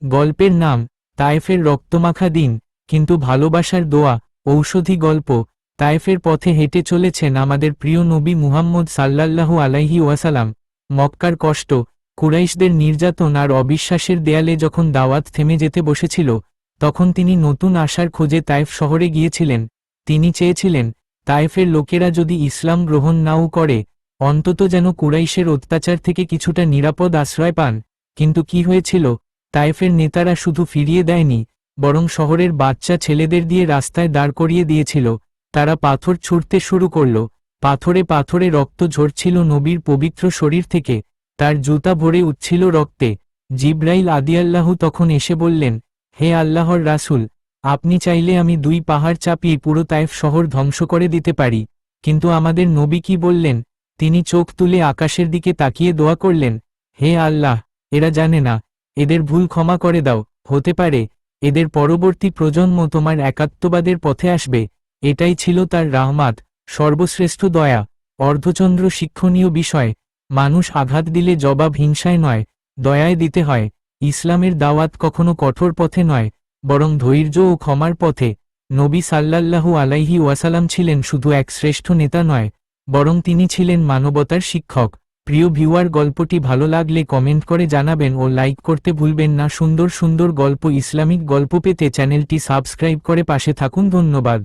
গল্পের নাম তায়েফের রক্তমাখা দিন, কিন্তু ভালোবাসার দোয়া, ঔষধি গল্প। তায়েফের পথে হেঁটে চলেছেন আমাদের প্রিয় নবী মুহাম্মদ সাল্লাল্লাহু আলাইহি ওয়াসাল্লাম। মক্কার কষ্ট, কুরাইশদের নির্যাতন আর অবিশ্বাসের দেয়ালে যখন দাওয়াত থেমে যেতে বসেছিল, তখন তিনি নতুন আশার খোঁজে তায়েফ শহরে গিয়েছিলেন। তিনি চেয়েছিলেন, তায়েফের লোকেরা যদি ইসলাম গ্রহণ নাও করে, অন্তত যেন কুরাইশের অত্যাচার থেকে কিছুটা নিরাপদ আশ্রয় পান। কিন্তু কি হয়েছিল? তায়েফের নেতারা শুধু ফিরিয়ে দেয়নি, বরং শহরের বাচ্চা ছেলেদের দিয়ে রাস্তায় দাঁড় করিয়ে দিয়েছিল। তারা পাথর ছুঁড়তে শুরু করল। পাথরে পাথরে রক্ত ঝরছিল নবীর পবিত্র শরীর থেকে, তার জুতা ভরে উঠছিল রক্তে। জিবরাইল আদিয়াল্লাহু তখন এসে বললেন, হে আল্লাহর রাসূল, আপনি চাইলে আমি 2 পাহাড় চাপিয়ে পুরো তায়েফ শহর ধ্বংস করে দিতে পারি। কিন্তু আমাদের নবী কি বললেন? তিনি চোখ তুলে আকাশের দিকে তাকিয়ে দোয়া করলেন, হে আল্লাহ, এরা জানে না, এদের ভুল ক্ষমা করে দাও। হতে পারে এদের পরবর্তী প্রজন্ম তোমার একাত্মবাদের পথে আসবে। এটাই ছিল তার রাহমাত, সর্বশ্রেষ্ঠ দয়া। অর্ধচন্দ্র শিক্ষণীয় বিষয়, মানুষ আঘাত দিলে জবাব হিংসায় নয়, দয়ায় দিতে হয়। ইসলামের দাওয়াত কখনো কঠোর পথে নয়, বরং ধৈর্য ও ক্ষমার পথে। নবী সাল্লাল্লাহু আলাইহি ওয়াসাল্লাম ছিলেন শুধু এক শ্রেষ্ঠ নেতা নয়, বরং তিনি ছিলেন মানবতার শিক্ষক। প্রিয় ভিউয়ার, গল্পটি ভালো লাগলে কমেন্ট করে জানাবেন ও লাইক করতে ভুলবেন না। সুন্দর সুন্দর গল্প, ইসলামিক গল্প পেতে চ্যানেলটি সাবস্ক্রাইব করে পাশে থাকুন। ধন্যবাদ।